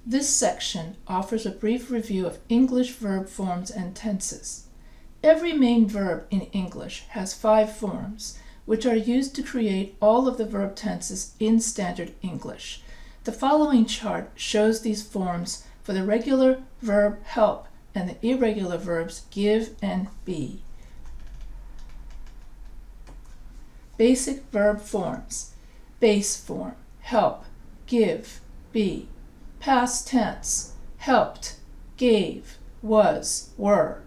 This section offers a brief review of English verb forms and tenses. Every main verb in English has 5 forms, which are used to create all of the verb tenses in Standard English. The following chart shows these forms for the regular verb help and the irregular verbs give and be. Basic verb forms. Base form, help, give, be. Past tense, helped, gave, was, were.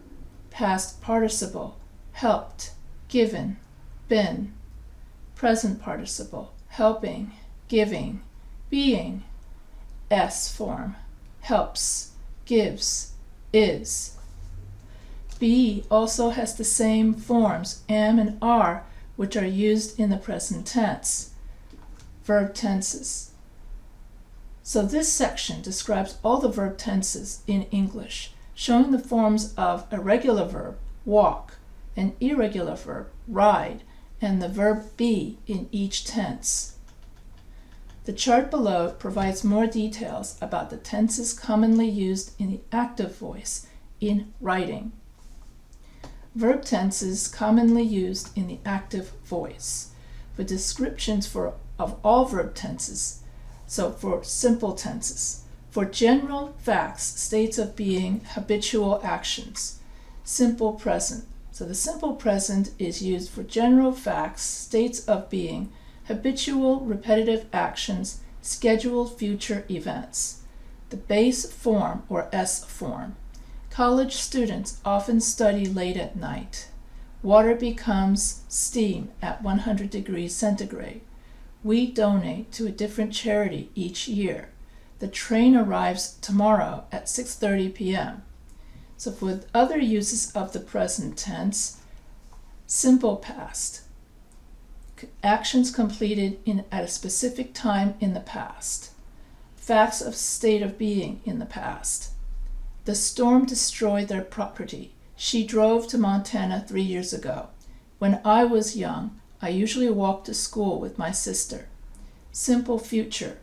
Past participle, helped, given, been. Present participle, helping, giving, being. S form, helps, gives, is. Be also has the same forms, am and are, which are used in the present tense. Verb tenses. So this section describes all the verb tenses in English, showing the forms of a regular verb, walk, an irregular verb, ride, and the verb be in each tense. The chart below provides more details about the tenses commonly used in the active voice in writing. Verb tenses commonly used in the active voice. For descriptions of all verb tenses, so for simple tenses, for general facts, states of being, habitual actions. Simple present. So the simple present is used for general facts, states of being, habitual repetitive actions, scheduled future events. The base form, or S form. College students often study late at night. Water becomes steam at 100 degrees centigrade. We donate to a different charity each year. The train arrives tomorrow at 6:30 p.m. So for other uses of the present tense, simple past. Actions completed at a specific time in the past. Facts of state of being in the past. The storm destroyed their property. She drove to Montana 3 years ago. When I was young, I usually walked to school with my sister. Simple future.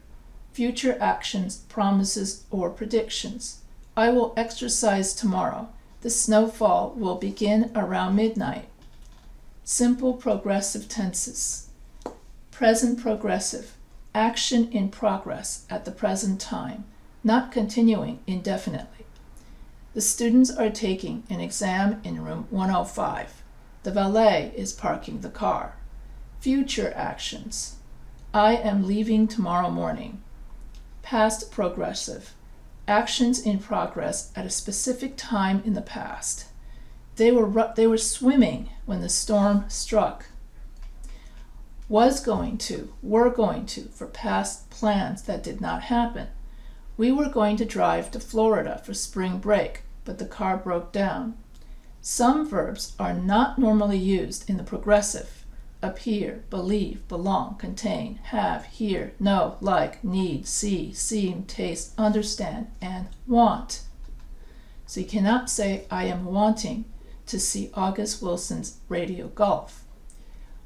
Future actions, promises, or predictions. I will exercise tomorrow. The snowfall will begin around midnight. Simple progressive tenses. Present progressive. Action in progress at the present time, not continuing indefinitely. The students are taking an exam in room 105. The valet is parking the car. Future actions. I am leaving tomorrow morning. Past progressive. Actions in progress at a specific time in the past. They were swimming when the storm struck. Was going to, were going to, for past plans that did not happen. We were going to drive to Florida for spring break, but the car broke down. Some verbs are not normally used in the progressive. Appear, believe, belong, contain, have, hear, know, like, need, see, seem, taste, understand, and want. So you cannot say, I am wanting to see August Wilson's radio golf.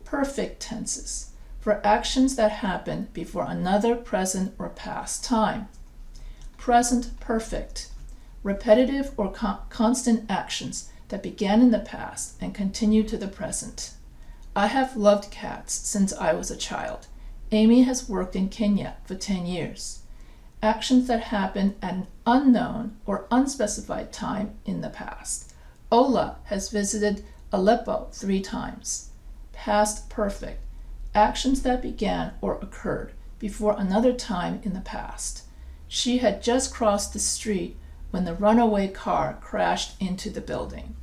Perfect tenses, for actions that happen before another present or past time. Present perfect, repetitive or constant actions that began in the past and continue to the present. I have loved cats since I was a child. Amy has worked in Kenya for 10 years. Actions that happen at an unknown or unspecified time in the past. Ola has visited Aleppo 3 times. Past perfect. Actions that began or occurred before another time in the past. She had just crossed the street when the runaway car crashed into the building.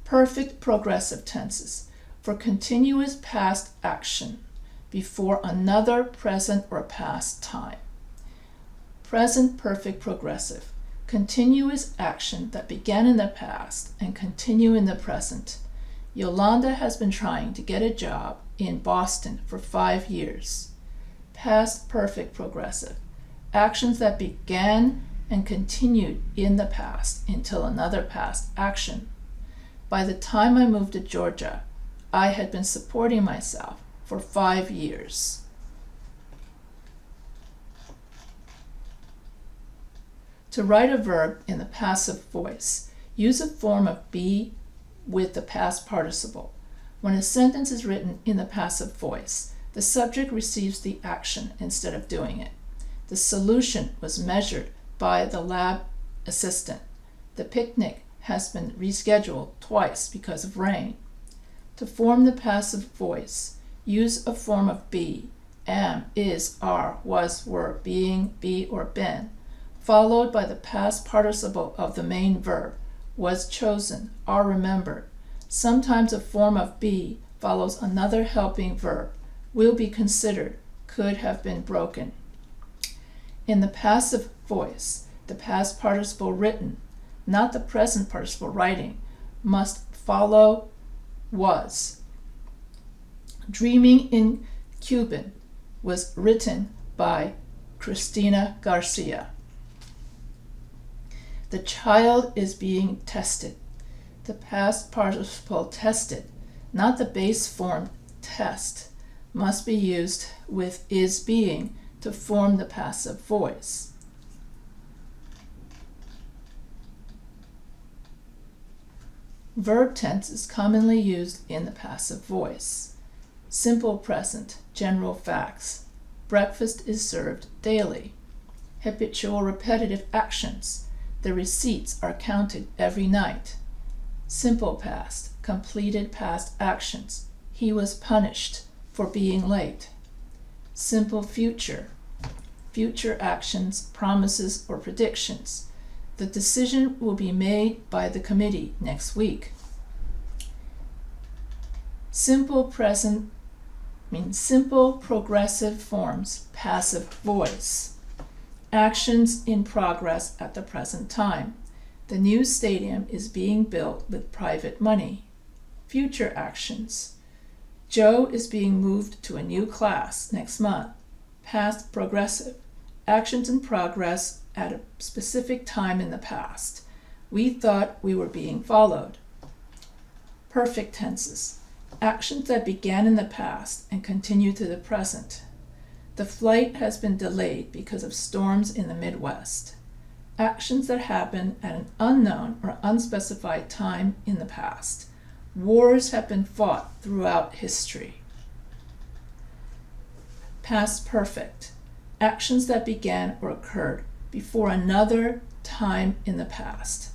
Perfect progressive tenses, for continuous past action before another present or past time. Present perfect progressive, continuous action that began in the past and continue in the present. Yolanda has been trying to get a job in Boston for 5 years. Past perfect progressive, actions that began and continued in the past until another past action. By the time I moved to Georgia, I had been supporting myself for 5 years. To write a verb in the passive voice, use a form of be with the past participle. When a sentence is written in the passive voice, the subject receives the action instead of doing it. The solution was measured by the lab assistant. The picnic has been rescheduled twice because of rain. To form the passive voice, use a form of be, am, is, are, was, were, being, be, or been, followed by the past participle of the main verb, was chosen, are remembered. Sometimes a form of be follows another helping verb, will be considered, could have been broken. In the passive voice, the past participle written, not the present participle writing, must follow was. Dreaming in Cuban was written by Cristina Garcia. The child is being tested. The past participle tested, not the base form test, must be used with is being to form the passive voice. Verb tense is commonly used in the passive voice. Simple present, general facts. Breakfast is served daily. Habitual repetitive actions. The receipts are counted every night. Simple past, completed past actions. He was punished for being late. Simple future, future actions, promises, or predictions. The decision will be made by the committee next week. Simple present means simple progressive forms, passive voice. Actions in progress at the present time. The new stadium is being built with private money. Future actions. Joe is being moved to a new class next month. Past progressive. Actions in progress at a specific time in the past. We thought we were being followed. Perfect tenses. Actions that began in the past and continue to the present. The flight has been delayed because of storms in the Midwest. Actions that happen at an unknown or unspecified time in the past. Wars have been fought throughout history. Past perfect. Actions that began or occurred before another time in the past.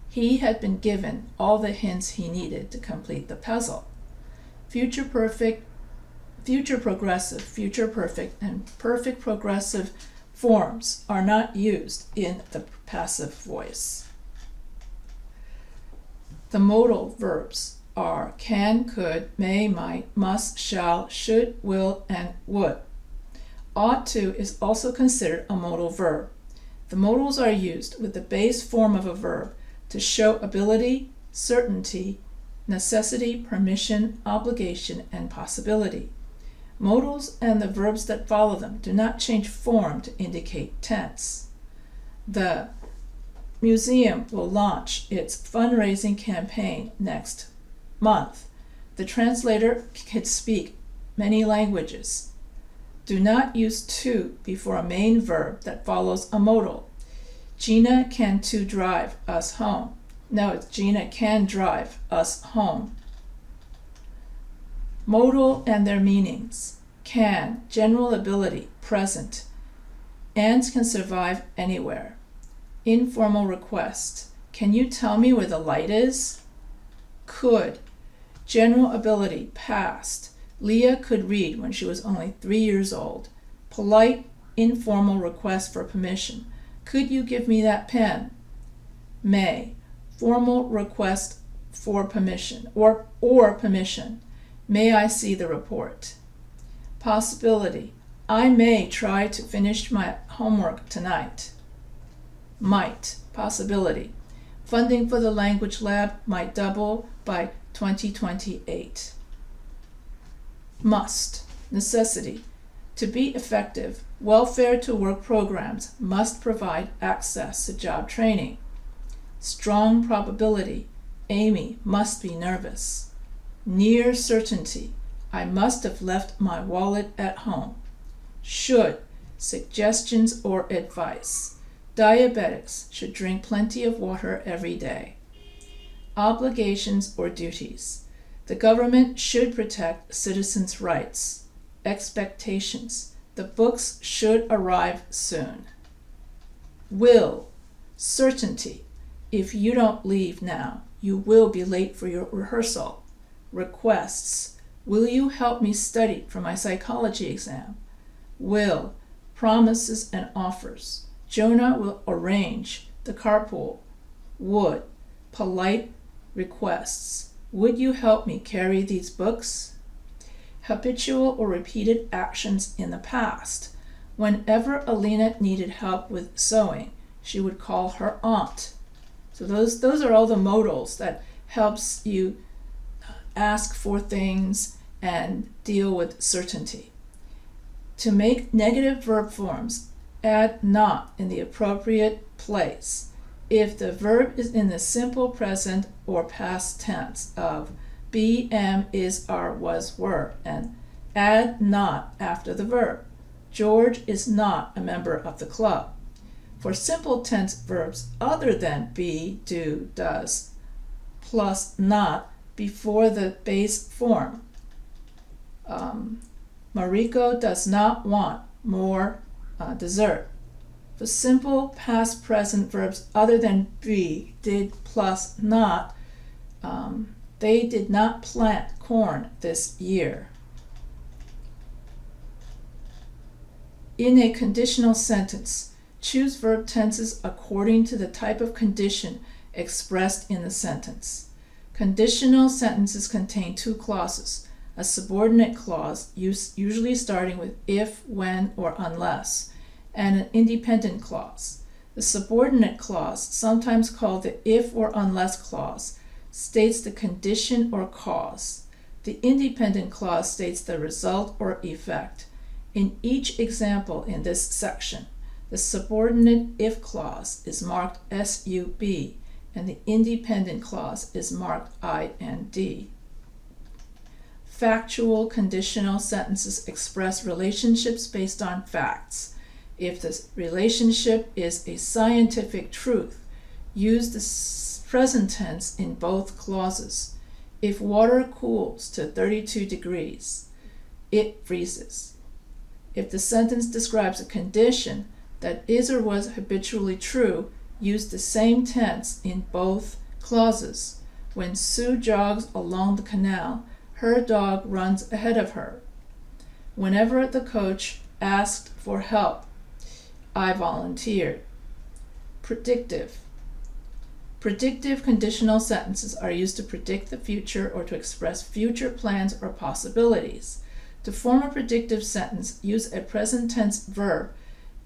He had been given all the hints he needed to complete the puzzle. Future perfect, future progressive, future perfect, and perfect progressive forms are not used in the passive voice. The modal verbs are can, could, may, might, must, shall, should, will, and would. Ought to is also considered a modal verb. The modals are used with the base form of a verb to show ability, certainty, necessity, permission, obligation, and possibility. Modals and the verbs that follow them do not change form to indicate tense. The museum will launch its fundraising campaign next month. The translator can speak many languages. Do not use to before a main verb that follows a modal. Gina can to drive us home. No, it's Gina can drive us home. Modal and their meanings. Can, general ability, present. Ants can survive anywhere. Informal request. Can you tell me where the light is? Could, general ability, past. Leah could read when she was only 3 years old. Polite, informal request for permission. Could you give me that pen? May, formal request for permission or permission. May I see the report? Possibility, I may try to finish my homework tonight. Might, possibility. Funding for the language lab might double by 2028. Must, necessity. To be effective, welfare to work programs must provide access to job training. Strong probability, Amy must be nervous. Near certainty, I must have left my wallet at home. Should, suggestions or advice. Diabetics should drink plenty of water every day. Obligations or duties. The government should protect citizens' rights. Expectations. The books should arrive soon. Will. Certainty. If you don't leave now, you will be late for your rehearsal. Requests. Will you help me study for my psychology exam? Will. Promises and offers. Jonah will arrange the carpool. Would. Polite requests. Would you help me carry these books? Habitual or repeated actions in the past. Whenever Alina needed help with sewing, she would call her aunt. So those are all the modals that helps you ask for things and deal with certainty. To make negative verb forms, add not in the appropriate place. If the verb is in the simple present or past tense of be, am, is, are, was, were, and add not after the verb. George is not a member of the club. For simple tense verbs other than be, do, does, plus not before the base form. Mariko does not want more dessert. For simple past present verbs other than be, did, plus not, they did not plant corn this year. In a conditional sentence, choose verb tenses according to the type of condition expressed in the sentence. Conditional sentences contain two clauses, a subordinate clause, usually starting with if, when, or unless, and an independent clause. The subordinate clause, sometimes called the if or unless clause, states the condition or cause. The independent clause states the result or effect. In each example in this section, the subordinate if clause is marked SUB and the independent clause is marked IND. Factual conditional sentences express relationships based on facts. If the relationship is a scientific truth, use the present tense in both clauses. If water cools to 32 degrees, it freezes. If the sentence describes a condition that is or was habitually true, use the same tense in both clauses. When Sue jogs along the canal, her dog runs ahead of her. Whenever the coach asked for help, I volunteered. Predictive. Predictive conditional sentences are used to predict the future or to express future plans or possibilities. To form a predictive sentence, use a present tense verb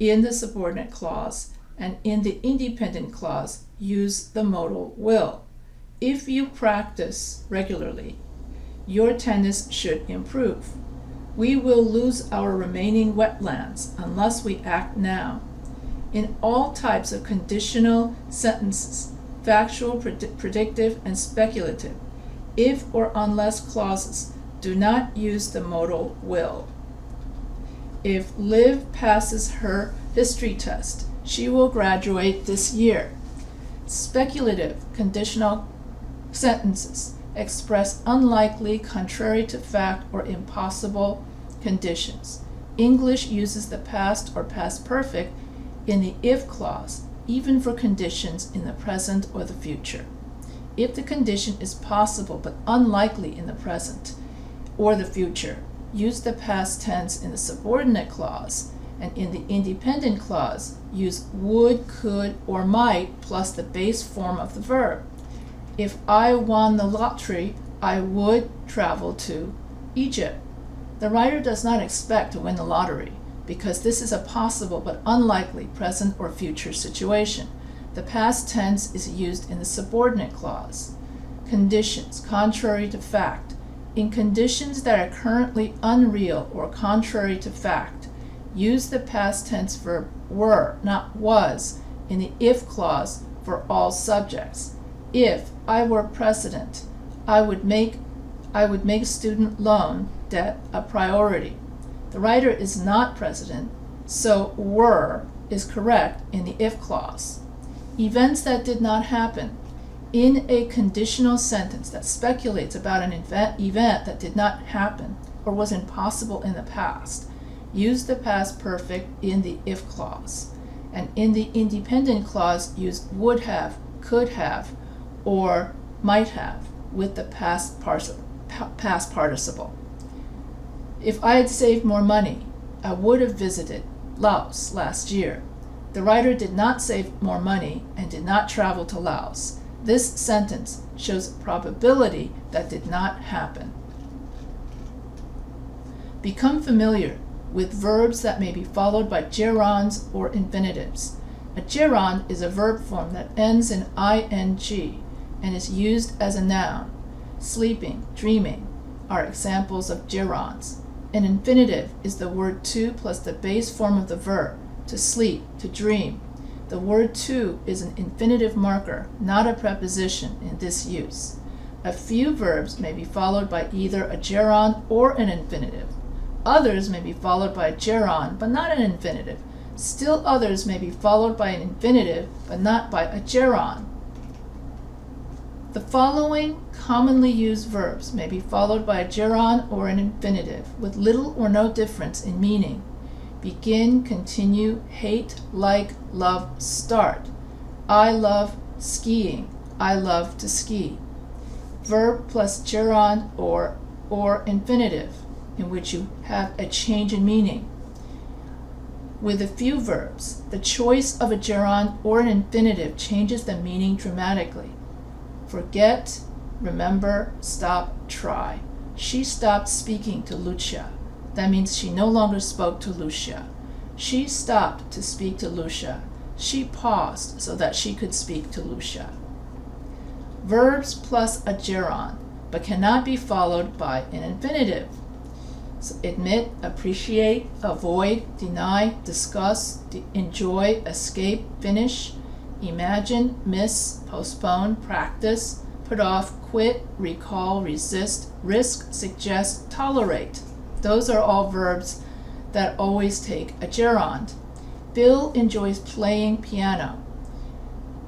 in the subordinate clause, and in the independent clause, use the modal will. If you practice regularly, your tennis should improve. We will lose our remaining wetlands unless we act now. In all types of conditional sentences, factual, predictive, and speculative, if or unless clauses do not use the modal will. If Liv passes her history test, she will graduate this year. Speculative conditional sentences express unlikely, contrary to fact, or impossible conditions. English uses the past or past perfect in the if clause, even for conditions in the present or the future. If the condition is possible but unlikely in the present or the future, use the past tense in the subordinate clause, and in the independent clause, use would, could, or might plus the base form of the verb. If I won the lottery, I would travel to Egypt. The writer does not expect to win the lottery because this is a possible but unlikely present or future situation. The past tense is used in the subordinate clause. Conditions, contrary to fact. In conditions that are currently unreal or contrary to fact, use the past tense verb were, not was, in the if clause for all subjects. If I were president, I would make student loan debt a priority. The writer is not president, so were is correct in the if clause. Events that did not happen. In a conditional sentence that speculates about an event that did not happen or was impossible in the past, use the past perfect in the if clause. And in the independent clause, use would have, could have, or might have with the past participle. If I had saved more money, I would have visited Laos last year. The writer did not save more money and did not travel to Laos. This sentence shows probability that did not happen. Become familiar with verbs that may be followed by gerunds or infinitives. A gerund is a verb form that ends in ing and is used as a noun. Sleeping, dreaming are examples of gerunds. An infinitive is the word to plus the base form of the verb, to sleep, to dream. The word to is an infinitive marker, not a preposition in this use. A few verbs may be followed by either a gerund or an infinitive. Others may be followed by a gerund, but not an infinitive. Still others may be followed by an infinitive, but not by a gerund. The following commonly used verbs may be followed by a gerund or an infinitive, with little or no difference in meaning. Begin, continue, hate, like, love, start. I love skiing. I love to ski. Verb plus gerund or infinitive, in which you have a change in meaning. With a few verbs, the choice of a gerund or an infinitive changes the meaning dramatically. Forget, remember, stop, try. She stopped speaking to Lucia. That means she no longer spoke to Lucia. She stopped to speak to Lucia. She paused so that she could speak to Lucia. Verbs plus a gerund, but cannot be followed by an infinitive. So admit, appreciate, avoid, deny, discuss, enjoy, escape, finish, imagine, miss, postpone, practice, put off, quit, recall, resist, risk, suggest, tolerate. Those are all verbs that always take a gerund. Bill enjoys playing piano.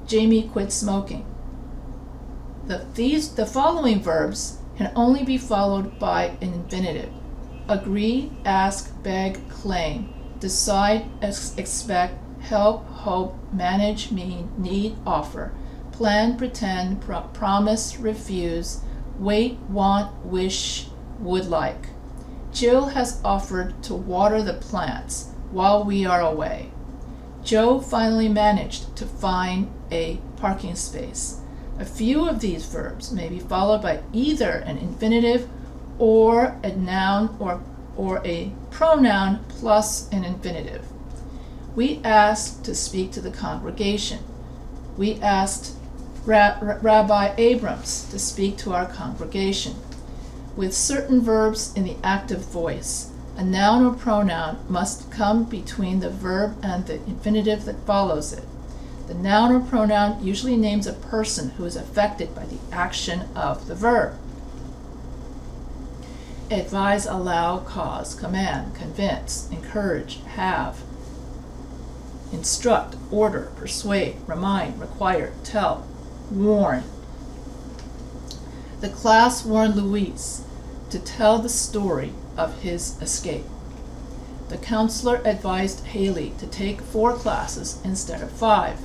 Jamie quit smoking. The following verbs can only be followed by an infinitive. Agree, ask, beg, claim, decide, expect, help, hope, manage, mean, need, offer, plan, pretend, promise, refuse, wait, want, wish, would like. Jill has offered to water the plants while we are away. Joe finally managed to find a parking space. A few of these verbs may be followed by either an infinitive or a noun or a pronoun plus an infinitive. We asked to speak to the congregation. We asked Rabbi Abrams to speak to our congregation. With certain verbs in the active voice, a noun or pronoun must come between the verb and the infinitive that follows it. The noun or pronoun usually names a person who is affected by the action of the verb. Advise, allow, cause, command, convince, encourage, have, instruct, order, persuade, remind, require, tell, warn. The class warned Luis to tell the story of his escape. The counselor advised Haley to take 4 classes instead of 5.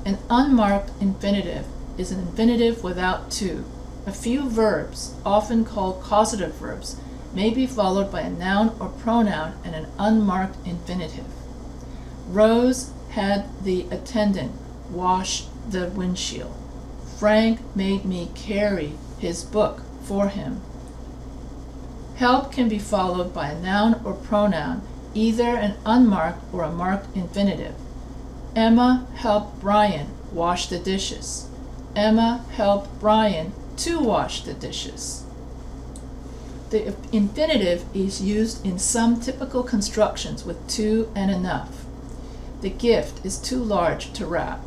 An unmarked infinitive is an infinitive without to. A few verbs, often called causative verbs, may be followed by a noun or pronoun and an unmarked infinitive. Rose had the attendant wash the windshield. Frank made me carry his book for him. Help can be followed by a noun or pronoun, either an unmarked or a marked infinitive. Emma helped Brian wash the dishes. Emma helped Brian to wash the dishes. The infinitive is used in some typical constructions with to and enough. The gift is too large to wrap.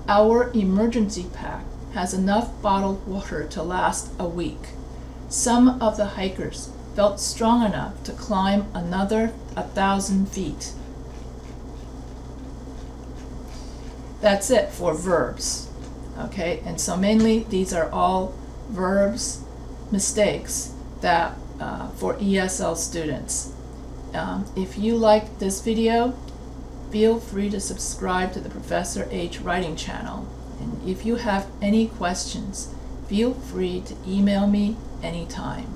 Our emergency pack has enough bottled water to last a week. Some of the hikers felt strong enough to climb another 1,000 feet. That's it for verbs. Okay, and so mainly these are all verbs mistakes that for ESL students. If you like this video, feel free to subscribe to the Professor H Writing channel. And if you have any questions, feel free to email me anytime.